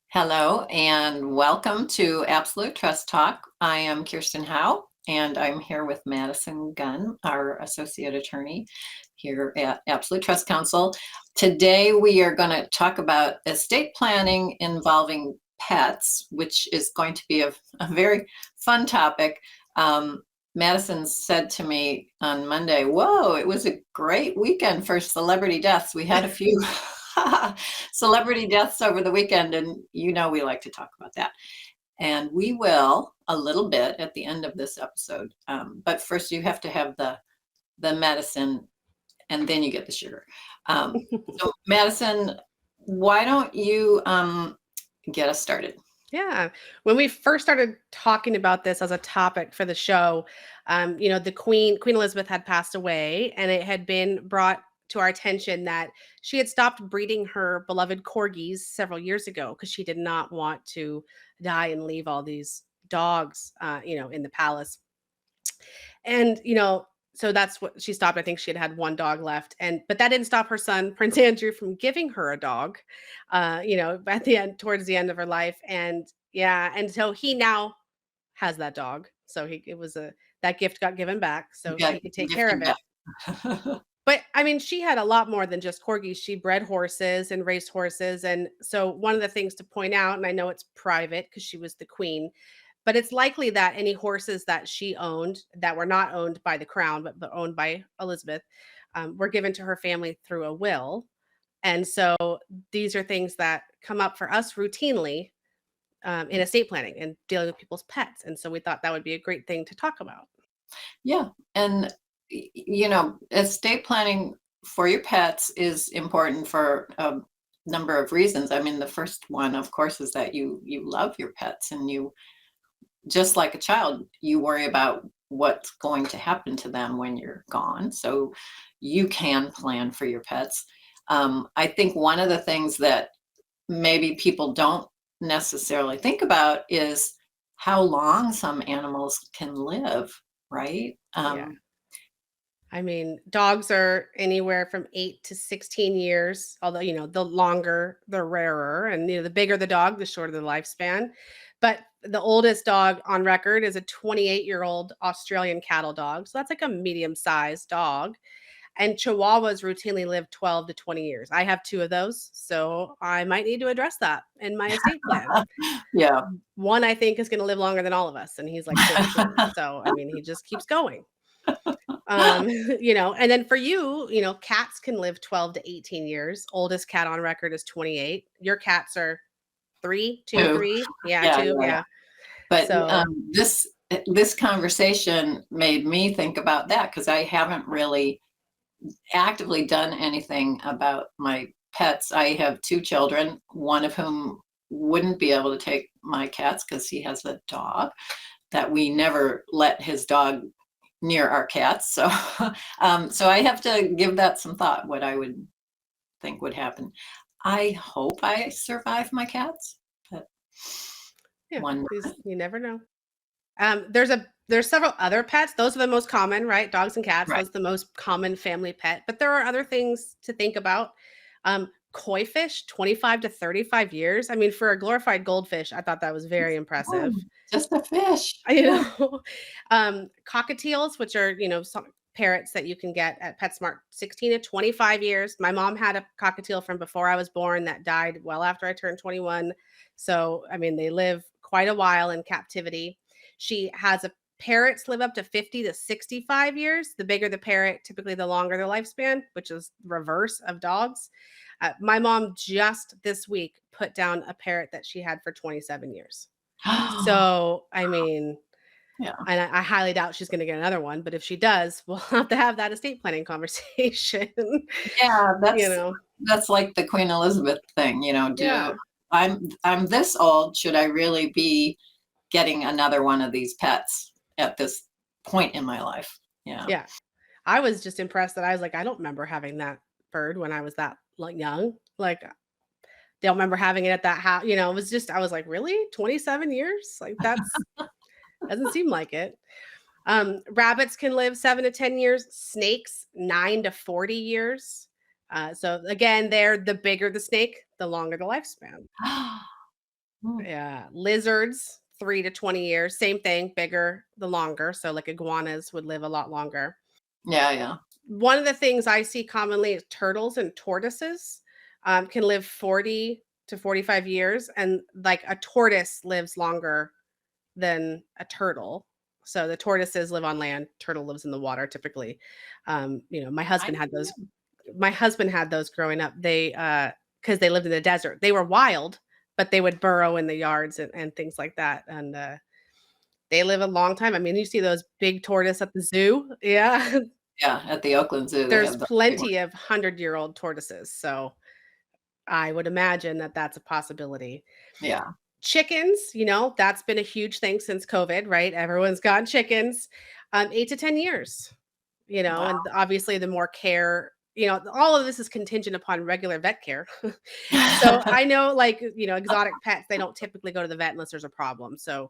Hello and welcome to Absolute Trust Talk. I am Kirsten Howe and I'm here with Madison Gunn, our associate attorney here at Absolute Trust Counsel. Today we are going to talk about estate planning involving pets, which is going to be a very fun topic. Madison said to me on Monday, "Whoa, it was a great weekend for celebrity deaths. We had a few celebrity deaths over the weekend, and we like to talk about that. And we will a little bit at the end of this episode. But first, you have to have the medicine, and then you get the sugar. So, Madison, why don't you get us started? Yeah. When we first started talking about this as a topic for the show, the Queen Elizabeth had passed away, and it had been brought to our attention that she had stopped breeding her beloved corgis several years ago because she did not want to die and leave all these dogs, in the palace. And, so that's what she stopped. I think she had one dog left. But that didn't stop her son, Prince Andrew, from giving her a dog, at the end, towards the end of her life. And yeah. And so he now has that dog. So that gift got given back so Yeah, he could take care gifting of it. back. But I mean, she had a lot more than just corgis. She bred horses and raced horses. And so one of the things to point out, and I know it's private because she was the queen, but it's likely that any horses that she owned that were not owned by the crown, but owned by Elizabeth, were given to her family through a will. And so these are things that come up for us routinely in estate planning and dealing with people's pets. And so we thought that would be a great thing to talk about. Yeah, and estate planning for your pets is important for a number of reasons. I mean, the first one, of course, is that you love your pets, and you, just like a child, you worry about what's going to happen to them when you're gone. So you can plan for your pets. I think one of the things that maybe people don't necessarily think about is how long some animals can live, right? Yeah. I mean, dogs are anywhere from 8 to 16 years, although, the longer, the rarer. And, the bigger the dog, the shorter the lifespan. But the oldest dog on record is a 28-year-old Australian cattle dog. So that's like a medium-sized dog. And Chihuahuas routinely live 12 to 20 years. I have two of those. So I might need to address that in my estate plan. Yeah. One, I think, is going to live longer than all of us. And he's like 14. So, I mean, he just keeps going. Um, and then for you, cats can live 12 to 18 years. Oldest cat on record is 28. Your cats are two, Two. three. Yeah, Yeah, two. yeah. Yeah. But So, this conversation made me think about that because I haven't really actively done anything about my pets. I have two children, one of whom wouldn't be able to take my cats because he has a dog that we never let his dog near our cats. So, so I have to give that some thought, what I would think would happen. I hope I survive my cats, but yeah, one. you never know. There's several other pets. Those are the most common, right? Dogs and cats. Right. Those are the most common family pet. But there are other things to think about. Koi fish, 25 to 35 years. I mean, for a glorified goldfish, I thought that was very impressive. Just a fish. You Yeah. know, cockatiels, which are, some parrots that you can get at PetSmart, 16 to 25 years. My mom had a cockatiel from before I was born that died well after I turned 21. So, I mean, they live quite a while in captivity. She has a parrots live up to 50 to 65 years. The bigger the parrot, typically the longer their lifespan, which is reverse of dogs. My mom just this week put down a parrot that she had for 27 years. So, I mean, Yeah. and I highly doubt she's gonna get another one, but if she does, we'll have to have that estate planning conversation, Yeah, you know? that's like the Queen Elizabeth thing, Yeah, I'm this old, should I really be getting another one of these pets at this point in my life? Yeah. yeah. I was just impressed that I was like, I don't remember having that bird when I was that, like, young. Like, don't remember having it at that house. It was just I was like, "Really? 27 years? Like, that's doesn't seem like it." Rabbits can live 7 to 10 years, snakes 9 to 40 years. So again, they're the bigger the snake, the longer the lifespan. Hmm. Yeah. Lizards, 3 to 20 years. Same thing, bigger the longer. So like iguanas would live a lot longer. Yeah, yeah. One of the things I see commonly is turtles and tortoises can live 40 to 45 years. And like a tortoise lives longer than a turtle. So the tortoises live on land, turtle lives in the water typically. My I husband had didn't those. know. My husband had those growing up. They because they lived in the desert. They were wild, but they would burrow in the yards and things like that. And they live a long time. I mean, you see those big tortoise at the zoo. Yeah. Yeah, at the Oakland Zoo, they There's have the big one. plenty of 100-year-old tortoises. So I would imagine that that's a possibility. Yeah, Chickens, that's been a huge thing since COVID, right? Everyone's gotten chickens. 8 to 10 years, wow. and obviously the more care, all of this is contingent upon regular vet care. So I know, like, exotic pets, they don't typically go to the vet unless there's a problem. So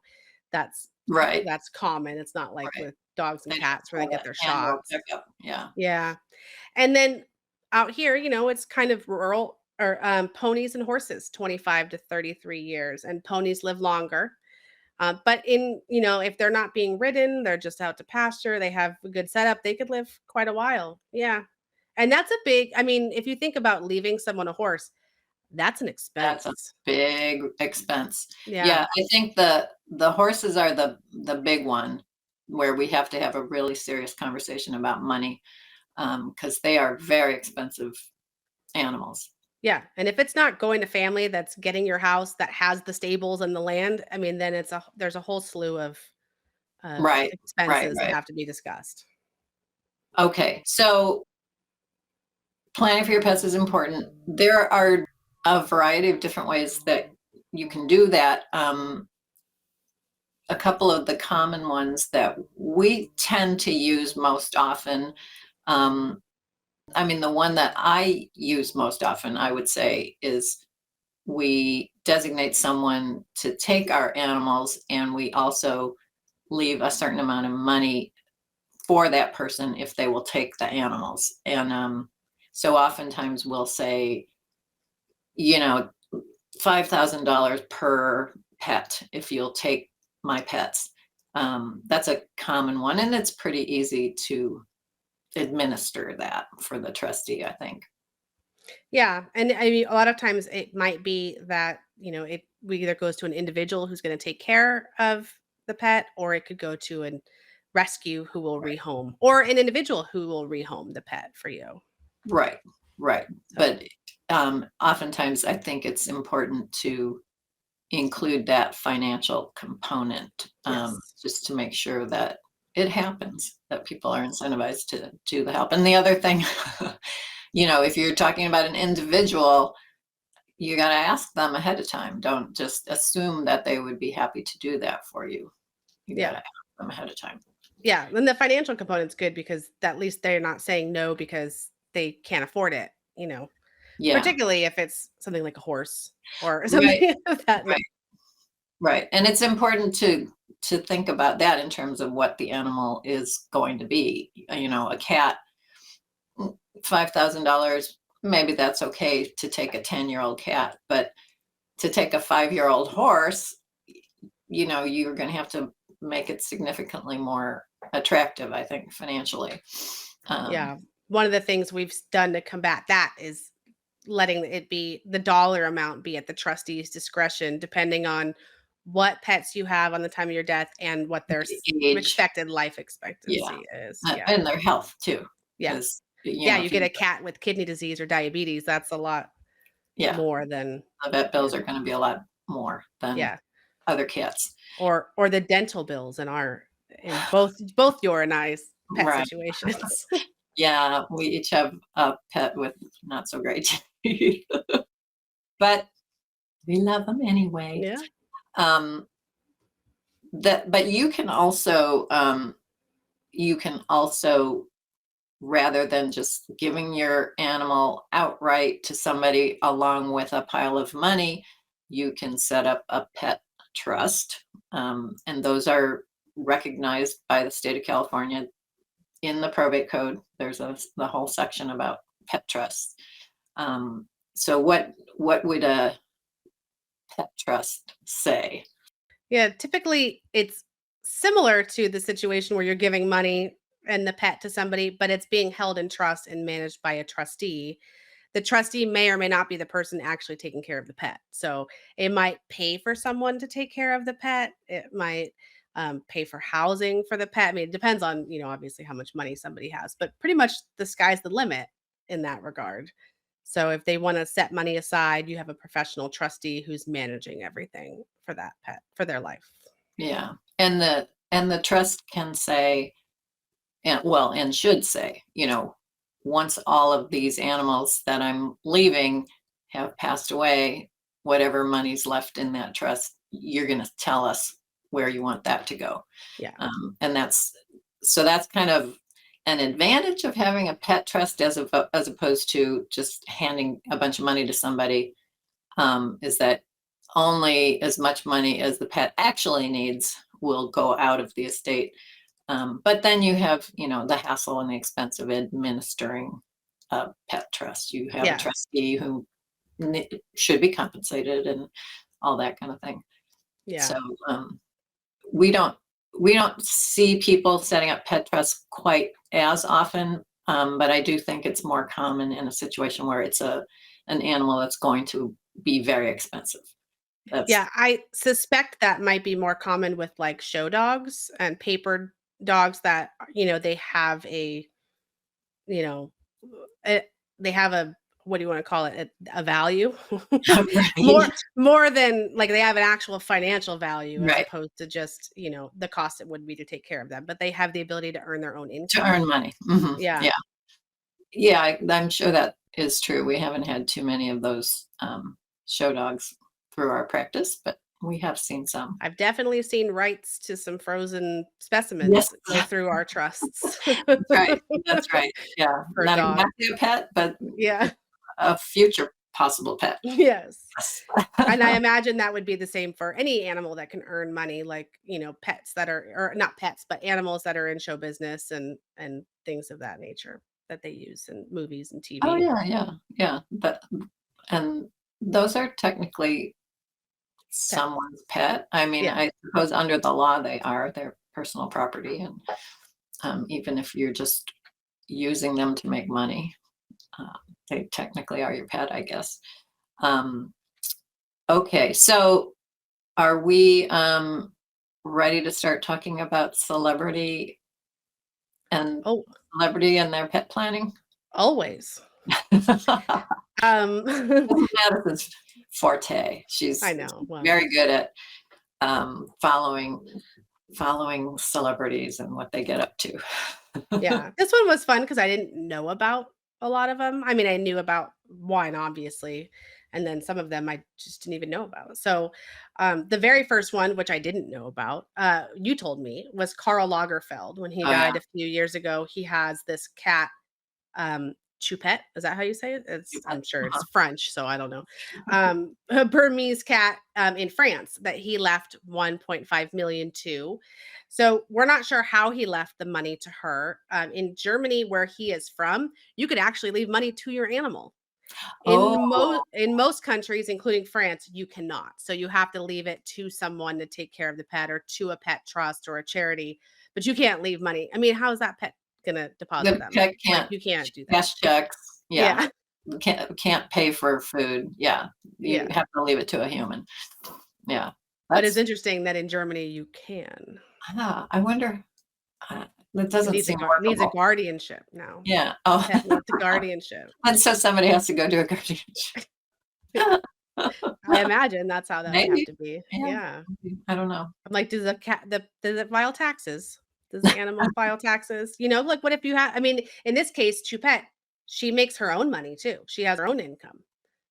that's Right, that's common. It's not like right. with dogs and They cats just where they have get their an annual shots. pickup, yeah. Yeah. And then out here, it's kind of rural or ponies and horses, 25 to 33 years, and ponies live longer. But if they're not being ridden, they're just out to pasture, they have a good setup, they could live quite a while. Yeah. And that's I mean, if you think about leaving someone a horse, that's an That's a expense. big expense. Yeah. Yeah, I think the horses are the big one where we have to have a really serious conversation about money, because they are very expensive animals. Yeah. And if it's not going to family that's getting your house that has the stables and the land, I mean, then there's a whole slew of Right, right, expenses that right. have to be discussed. Okay, so planning for your pets is important. There are a variety of different ways that you can do that. A couple of the common ones that we tend to use most often, um, I mean, the one that I use most often, I would say, is we designate someone to take our animals, and we also leave a certain amount of money for that person if they will take the animals. And so oftentimes we'll say, you know, $5,000 per pet if you'll take my pets. That's a common one, and it's pretty easy to administer that for the trustee, I think. Yeah, and I mean, a lot of times it might be that, it we either goes to an individual who's gonna take care of the pet, or it could go to an rescue who will Right, rehome, or an individual who will rehome the pet for you. right, right. So, But oftentimes, I think it's important to include that financial component, yes. just to make sure that it happens, that people are incentivized to do the help. And the other thing, if you're talking about an individual, you got to ask them ahead of time. Don't just assume that they would be happy to do that for you. You got Yeah. to ask them ahead of time. Yeah, and the financial component's good because at least they're not saying no because they can't afford it, Yeah. particularly if it's something like a horse or Right. something of that na. Right. Right. And it's important to think about that in terms of what the animal is going to be. A cat, $5,000, maybe that's okay to take a 10-year-old cat, but to take a 5-year-old horse, you're going to have to make it significantly more attractive, I think, financially. Um, Yeah. One of the things we've done to combat that is letting it be the dollar amount be at the trustee's discretion, depending on what pets you have on the time of your death and what their age, expected life yeah, expectancy is. Yeah. and their health too, Yeah. because Yeah. You if get you, a cat with kidney disease or diabetes, that's a lot yeah, more than, the vet yeah. bills are going to be a lot more than Yeah. other cats. Or the dental bills in both your and I's pet Right. situations. Yeah, we each have a pet with not so great teeth, but we love them anyway. Yeah. Um, but you can also, rather than just giving your animal outright to somebody along with a pile of money, you can set up a pet trust, and those are recognized by the state of California in the probate code. There's the whole section about pet trusts. So what would a pet trust say? Yeah, typically it's similar to the situation where you're giving money and the pet to somebody, but it's being held in trust and managed by a trustee. The trustee may or may not be the person actually taking care of the pet. So it might pay for someone to take care of the pet. It might pay for housing for the pet. I mean, it depends on, obviously how much money somebody has, but pretty much the sky's the limit in that regard. So if they want to set money aside, you have a professional trustee who's managing everything for that pet for their life. Yeah. And the trust can say, and should say, once all of these animals that I'm leaving have passed away, whatever money's left in that trust, you're going to tell us where you want that to go. Yeah. And that's kind of an advantage of having a pet trust as opposed to just handing a bunch of money to somebody, is that only as much money as the pet actually needs will go out of the estate. But then you have, the hassle and the expense of administering a pet trust. You have a Yeah. trustee who should be compensated and all that kind of thing. Yeah. So we don't we don't see people setting up pet trusts quite as often, but I do think it's more common in a situation where it's an animal that's going to be very expensive. That's Yeah, I suspect that might be more common with like show dogs and paper dogs that, they have you know, eh, they have a what do you want to call it? A value. more right. more than like they have an actual financial value as Right. opposed to just, the cost it would be to take care of them, but they have the ability to earn their own To income. earn money. Mhm. Yeah. Yeah. Yeah, I'm sure that is true. We haven't had too many of those show dogs through our practice, but we have seen some. I've definitely seen rights to some frozen Yes, specimens go through our trusts that's right. That's right. Yeah, for not dogs. exactly a pet, but Yeah. a future possible pet. Yes. Yes. And I imagine that would be the same for any animal that can earn money, like, pets that are or not pets, but animals that are in show business and things of that nature that they use in movies and Oh TV. yeah, yeah, yeah. And those are technically Pets. someone's pet. I mean, Yeah. I suppose under the law they are their personal property, and even if you're just using them to make money, uh, they technically are your pet, I guess. Um, okay, so are we ready to start talking about and Oh, celebrity and their pet planning? always. That's Um, Madison's forte. I She's know. Well, very good at following celebrities and what they get up to. yeah. This one was fun because I didn't know about a lot of them. I mean, I knew about one, obviously, and then some of them I just didn't even know about. So, the very first one, which I didn't know about, you told me, was Karl Lagerfeld. When he Oh yeah, died a few years ago, he has this cat, Choupette. Is that how you say it? you I'm bet. sure it's Uh-huh. French, so I don't know. A Burmese cat in France that he left 1.5 million to. So we're not sure how he left the money to her. In Germany, where he is from, you could actually leave money to your animal. Oh, In most countries, including France, you cannot. So you have to leave it to someone to take care of the pet or to a pet trust or a charity, but you can't leave money. I mean, how is that pet gonna deposit the that pet money? Like, can't you can't do that. cash checks. Yeah, Yeah. can't pay for food. Yeah, you Yeah. have to leave it to a human. Yeah, But it's that's interesting that in Germany you can. I wonder. That It doesn't seem needs a workable. guardianship now. Yeah. The Oh, pet wants a guardianship. and so somebody has to go do a guardianship. I imagine that's how that would have Maybe. to be. Yeah. Yeah. Maybe. I don't know. I'm like, does it file taxes? Does the animal file taxes? Like what if you have I mean, in this case, Choupette, she makes her own money too. She has her own income.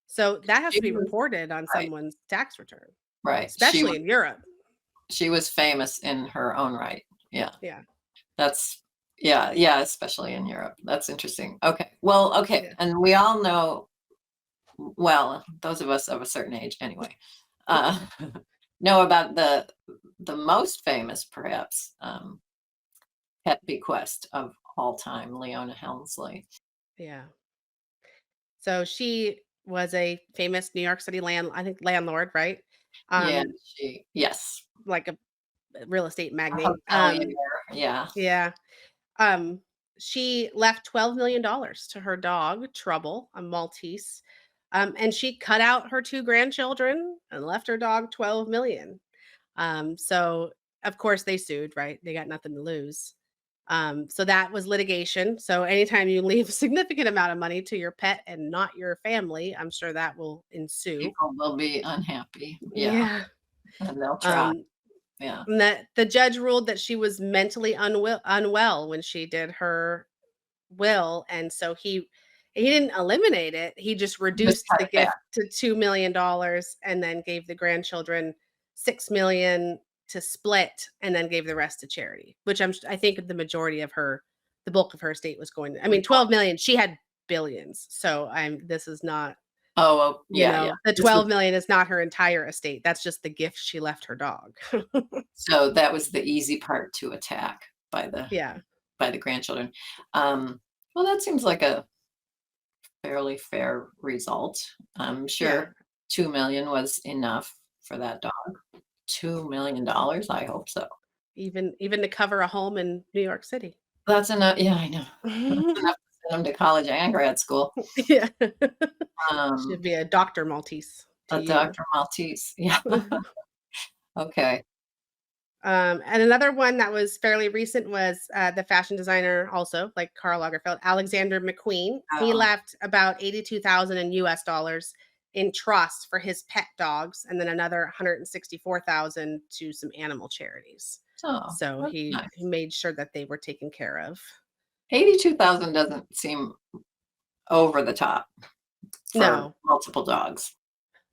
So that has She to be was reported on right. someone's tax return, Right. especially in Europe. She was famous in her own right. Yeah. Yeah. That's yeah, yeah, especially in Europe. That's interesting. Okay. Well, okay. Yeah. And we all well, those of us of a certain age anyway, uh, know about the most famous, perhaps, pet bequest of all time, Leona Helmsley. Yeah. So she was a famous New York City landlord, right? Yeah, um, yes. like a real estate A magnate. hotelier, yeah. Yeah. Um, she left $12 million to her dog, Trouble, a Maltese. And she cut out her 2 grandchildren and left her dog 12 million. So of course they sued, right? They got nothing to lose. So that was litigation. So anytime you leave a significant amount of money to your pet and not your family, I'm sure that will ensue. People will be unhappy, yeah, Yeah. and they'll try, Um, yeah. and that the judge ruled that she was mentally unwell when she did her will, and so he didn't eliminate it, he just Just reduced cut the it back. gift to $2 million and then gave the grandchildren 6 million to split, and then gave the rest to charity, which I think the bulk of her estate was going to, I mean, 12 million, she had billions, so this is not, Oh, well, yeah, yeah. the This was 12 million is not her entire estate, that's just the gift she left her dog. so that was the easy part to attack by the Yeah, grandchildren. Um, well, that seems like a fairly fair result. I'm yeah, sure 2,000,000 was enough for that dog. $2,000,000? I hope so. even to cover a home in New York City. That's enough, yeah, I know. That's enough to send 'em to college and grad school. Yeah. Um, Should be a Doctor Maltese to a you. Doctor Maltese, yeah, okay. And another one that was fairly recent was, the fashion designer also, like Karl Lagerfeld, Alexander McQueen. He Oh, left about 82,000 in US dollars in trust for his pet dogs, and then another 164,000 to some animal charities. so So that's he nice. made sure that they were taken care of. 82,000 doesn't seem over the top for No, multiple dogs.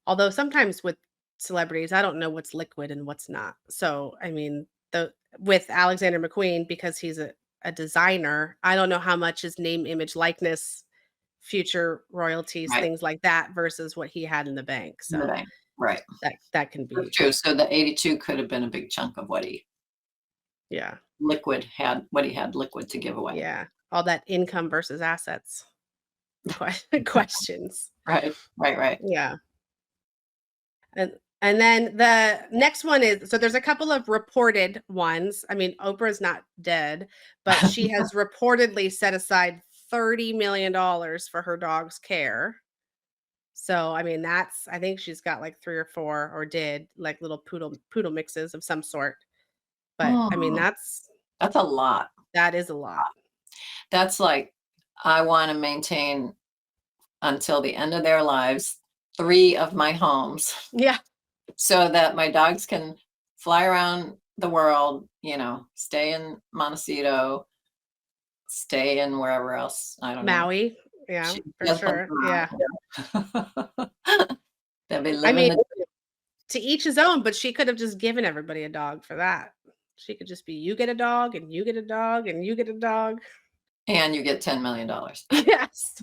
although sometimes with celebrities, I don't know what's liquid and what's not. So, I mean, the with Alexander McQueen, because he's a designer, I don't know how much his name, image, likeness, future royalties, Right, things like that versus what he had in the bank. in the So bank, right. that can That's be, true, so the 82 could have been a big chunk of yeah, what he had liquid to give away. yeah. All that income versus assets questions. Right, right, right. Yeah. And then the next one is, so there's a couple of reported ones. I mean, Oprah's not dead, but she has reportedly set aside $30 million for her dog's care. So, I mean, I think she's got like 3 or 4, or did, like, little poodle mixes of some sort. But I mean, Hmm, that's a lot. that is a lot. That's like, I wanna maintain until the end of their lives 3 of my homes Yeah, so that my dogs can fly around the world, stay in Montecito, stay in wherever else, I don't know. Maui. Yeah, She for has been sure. Yeah. around, yeah. They'll be I living mean, the to each his own, but she could have just given everybody a dog for that. She could just be, "You get a dog, and you get a dog, and you get a dog." and you get $10,000,000. Yes.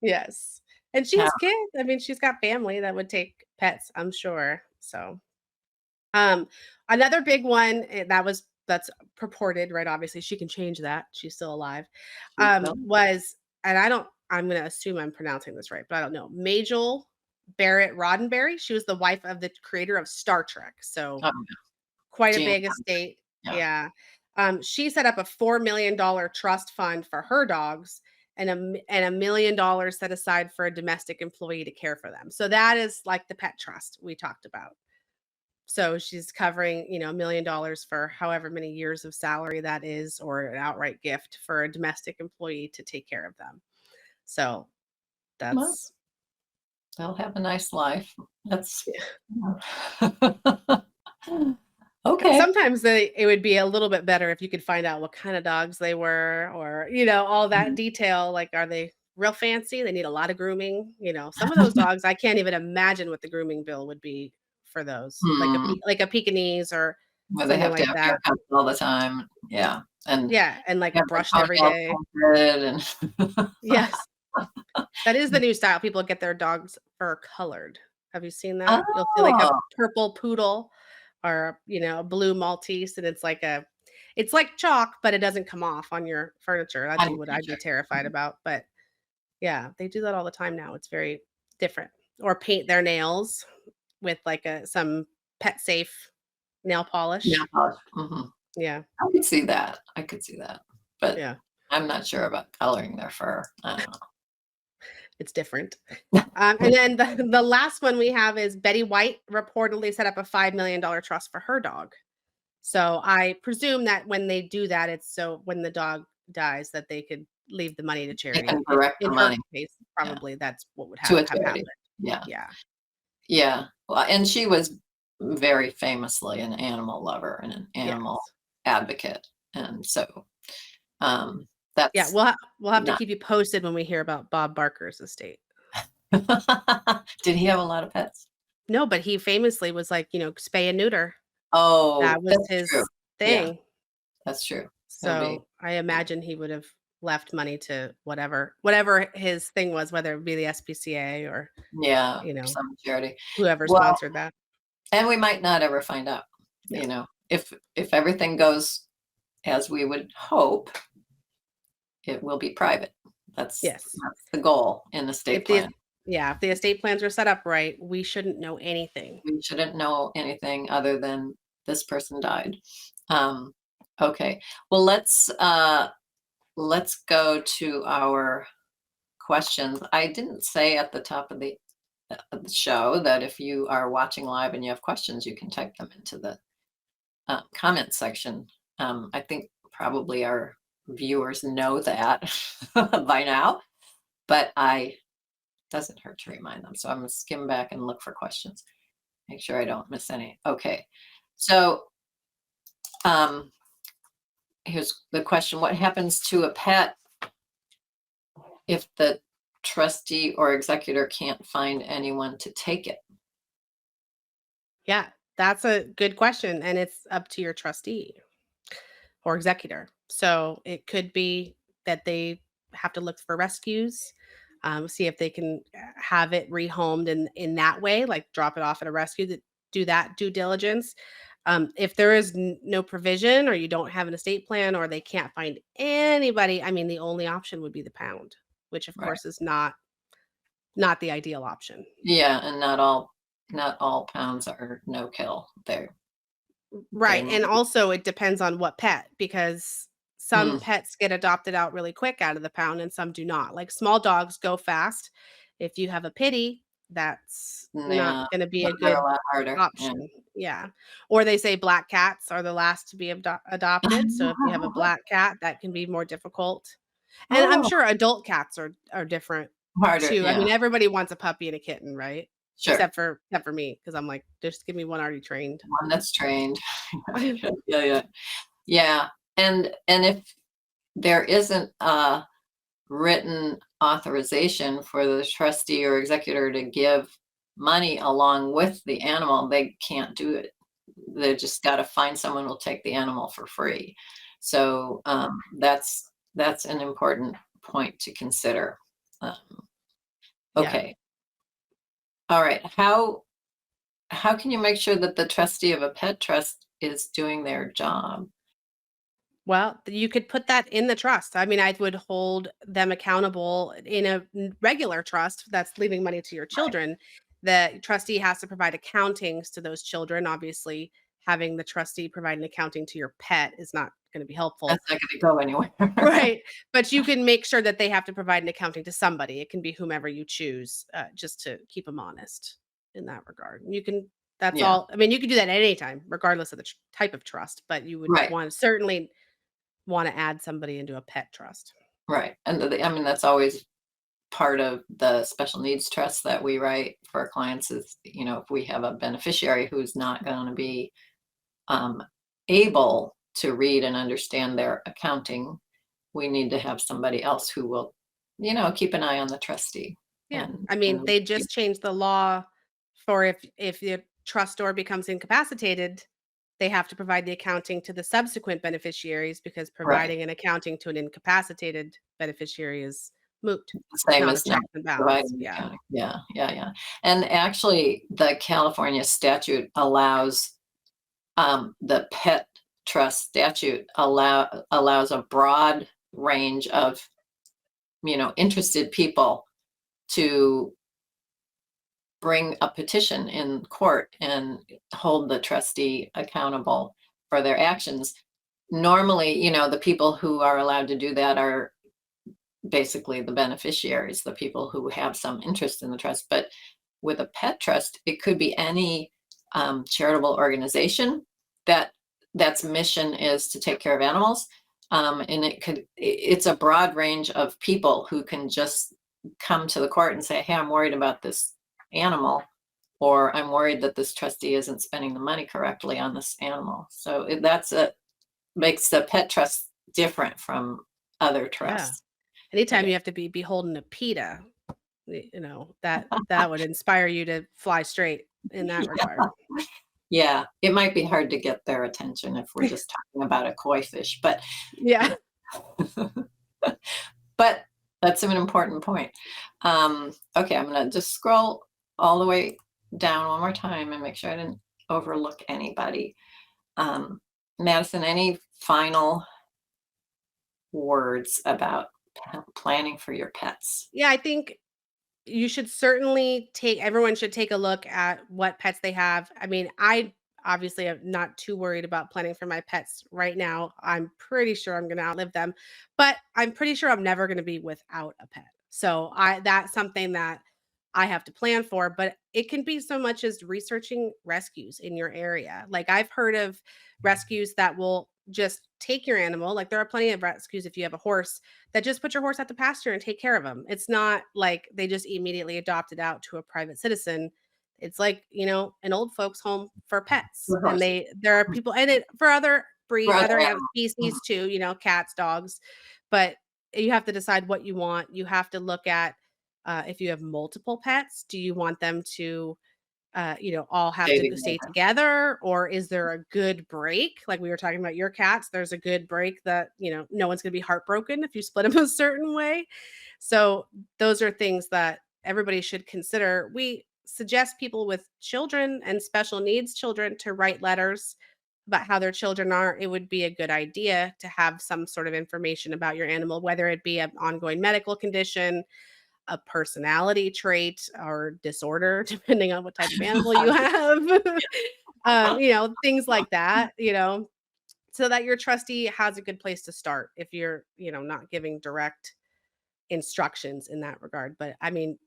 Yes. And she Yeah. has kids. I mean, she's got family that would take pets, I'm sure. So, um, another big one, that's purported, right? Obviously, she can change that. She's still alive. She's still Was, and I'm gonna assume I'm pronouncing this right, but I don't know. Majel Barrett-Roddenberry. She was the wife of the creator of Star Trek. So oh, quite a Gene, big estate. yeah. Yeah. She set up a $4 million trust fund for her dogs, and $1 million set aside for a domestic employee to care for them. So that is like the pet trust we talked about. So she's covering, $1 million for however many years of salary that is, or an outright gift for a domestic employee to take care of them. So Well, that's, they'll have a nice life. That's yeah. okay. Sometimes it would be a little bit better if you could find out what kind of dogs they were, or, all that Mhm. detail. Like, are they real fancy? They need a lot of grooming. Some of those dogs, I can't even imagine what the grooming bill would be for those, like Hmm. like a Pekingese or Where they something have to like have that. haircuts all the time. Yeah, and Yeah, and like have their brushed every toenails day. painted and Yes, that is the new style. People get their dogs fur colored. Have you seen that? You'll see like a Oh, purple poodle, or, a blue Maltese, and it's like chalk, but it doesn't come off on your furniture. That'd on be your what I'd be picture. terrified about. But yeah, they do that all the time now. It's very different. or paint their nails with like some pet safe nail polish. Yeah. Mhm. Yeah. I could see that. I could see that. But Yeah. I'm not sure about coloring their fur. I don't It's different. know. And then the last one we have is Betty White reportedly set up a $5 million trust for her dog. So I presume that when they do that, it's so when the dog dies that they could leave the money to They charity. can direct the In her money, case, yeah, probably that's what would to a have charity. happened. Yeah. Yeah. Yeah. Well, and she was very famously an animal lover and an animal Yes. advocate. And so Yeah. that's We'll have to not. keep you posted when we hear about Bob Barker's estate. Did he have a lot of pets? No, but he famously was like, spay and neuter. Oh, That was that's true. his Yeah, thing. that's true. He'll be, So I imagine he would have left money to whatever his thing was, whether it be the SPCA or, yeah, you know, some charity. whoever Well, sponsored that. and we might not ever find out, Yeah. if everything goes as we would hope, it will be private. That's Yes. the goal in the If state the plan. if the estate plans are set up right, we shouldn't know anything. We shouldn't know anything other than this person died. Okay. Well, let's go to our questions. I didn't say at the top of the show that if you are watching live and you have questions, you can type them into the comment section. I think probably our viewers know that by now, but doesn't hurt to remind them. So I'm gonna skim back and look for questions. Make sure I don't miss any. Okay. So here's the question. What happens to a pet if the trustee or executor can't find anyone to take it? Yeah, that's a good question, and it's up to your trustee or executor. So it could be that they have to look for rescues, see if they can have it rehomed in that way, like drop it off at a rescue to do that due diligence. If there is no provision, or you don't have an estate plan, or they can't find anybody, I mean, the only option would be the pound, which of Right. course is not the ideal option. Yeah, and not all pounds are no kill. They Right, might and be. also it depends on what pet, because some Mm, pets get adopted out really quick out of the pound and some do not. Like small dogs go fast. If you have a pitty, that's not yeah, gonna be a they're a good lot harder. Yeah. option. Yeah. Or they say black cats are the last to be adopted. So if you have a black cat, that can be more difficult. And I'm Oh, sure adult cats are different harder. too. I Yeah, mean, everybody wants a puppy and a kitten, right? sure. Except for me, because I'm like, just give me one already trained. One that's trained. Yeah, yeah, yeah. And if there isn't a written authorization for the trustee or executor to give money along with the animal, they can't do it. They just got to find someone who'll take the animal for free. So that's an important point to consider. Um, Yeah. okay. All right. How can you make sure that the trustee of a pet trust is doing their job? Well, you could put that in the trust. I mean, I would hold them accountable in a regular trust that's leaving money to your Right. children. The trustee has to provide accountings to those children. Obviously, having the trustee provide an accounting to your pet is not going to be helpful. That's not going to go anywhere. Right. But you can make sure that they have to provide an accounting to somebody. It can be whomever you choose, just to keep them honest in that regard. You can, that's Yeah. all. I mean, you can do that at any time, regardless of the type of trust, but you would Right. want to certainly want to add somebody into a pet trust. Right. And I mean, that's always part of the special needs trust that we write for our clients is, if we have a beneficiary who's not going to be um, able to read and understand their accounting, we need to have somebody else who will, keep an eye on the trustee. Yeah. And, I mean, and they just changed the law for if the trustor becomes incapacitated, they have to provide the accounting to the subsequent beneficiaries, because right. providing an accounting to an incapacitated beneficiary is moot. The It's same not a as not checks and balance. providing the Yeah. accounting. Yeah, yeah, yeah. And actually, the California statute allows the pet trust statute allows a broad range of interested people to bring a petition in court and hold the trustee accountable for their actions. Normally, the people who are allowed to do that are basically the beneficiaries, the people who have some interest in the trust. But with a pet trust, it could be any charitable organization that's mission is to take care of animals. And it's a broad range of people who can just come to the court and say, hey, I'm worried about this animal, or I'm worried that this trustee isn't spending the money correctly on this animal. So makes the pet trust different from other trusts. Yeah. Anytime you have to be beholden to PETA, that would inspire you to fly straight in that regard. Yeah, it might be hard to get their attention if we're just talking about a koi fish, but yeah. But that's an important point. Okay, I'm going to just scroll all the way down one more time and make sure I didn't overlook anybody. Madison, any final words about planning for your pets? Yeah, I think you should certainly everyone should take a look at what pets they have. I mean, I obviously am not too worried about planning for my pets right now. I'm pretty sure I'm going to outlive them, but I'm pretty sure I'm never going to be without a pet. So that's something that I have to plan for, but it can be so much as researching rescues in your area. Like I've heard of rescues that will just take your animal. Like there are plenty of rescues if you have a horse that just put your horse at the pasture and take care of them. It's not like they just immediately adopt it out to a private citizen. It's like, an old folks home for pets. And there are people and it for other breeds, other species too, cats, dogs, but you have to decide what you want. You have to look at if you have multiple pets, do you want them to all have to stay together, or is there a good break? Like we were talking about your cats, there's a good break that, no one's going to be heartbroken if you split them a certain way. So those are things that everybody should consider. We suggest people with children and special needs children to write letters about how their children are. It would be a good idea to have some sort of information about your animal, whether it be an ongoing medical condition, a personality trait or disorder, depending on what type of animal you have, things like that, so that your trustee has a good place to start if you're, not giving direct instructions in that regard. But I mean,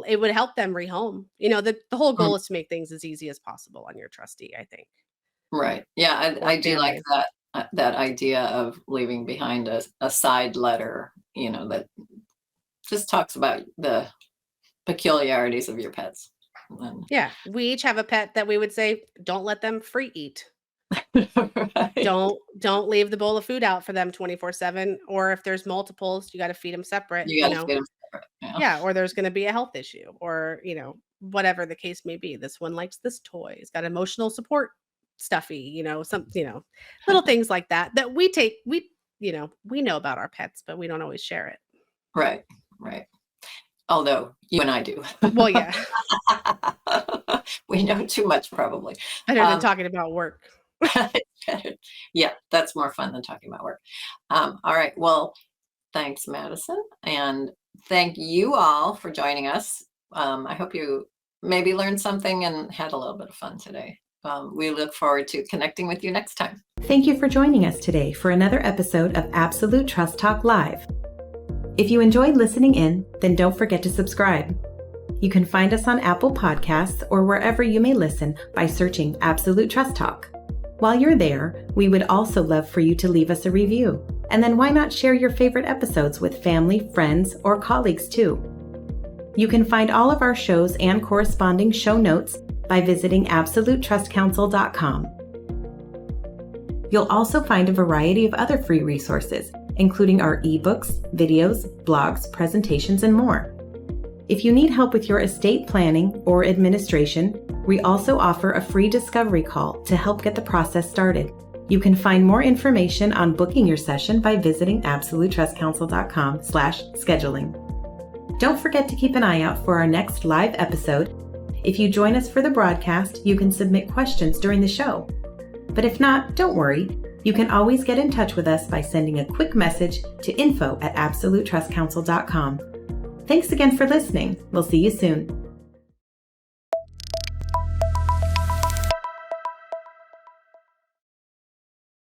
it would help them rehome. The whole goal is to make things as easy as possible on your trustee, I think. Right. Yeah, I do like that idea of leaving behind a side letter, that just talks about the peculiarities of your pets. Yeah, we each have a pet that we would say, don't let them free eat. Right. Don't leave the bowl of food out for them 24/7. Or if there's multiples, you got to feed them separate. You got to feed them separate. Yeah, or there's going to be a health issue, or whatever the case may be. This one likes this toy. It's got emotional support stuffy. Little things like that we know about our pets, but we don't always share it. Right. Although you and I do. Well, yeah. We know too much, probably. Better than talking about work. Yeah, that's more fun than talking about work. All right. Well, thanks, Madison. And thank you all for joining us. I hope you maybe learned something and had a little bit of fun today. We look forward to connecting with you next time. Thank you for joining us today for another episode of Absolute Trust Talk Live. If you enjoyed listening in, then don't forget to subscribe. You can find us on Apple Podcasts or wherever you may listen by searching Absolute Trust Talk. While you're there, we would also love for you to leave us a review. And then why not share your favorite episodes with family, friends, or colleagues too? You can find all of our shows and corresponding show notes by visiting absolutetrustcouncil.com. You'll also find a variety of other free resources, including our ebooks, videos, blogs, presentations, and more. If you need help with your estate planning or administration, we also offer a free discovery call to help get the process started. You can find more information on booking your session by visiting absolutetrustcouncil.com/scheduling. Don't forget to keep an eye out for our next live episode. If you join us for the broadcast, you can submit questions during the show. But if not, don't worry. You can always get in touch with us by sending a quick message to info@absolutetrustcouncil.com. Thanks again for listening. We'll see you soon.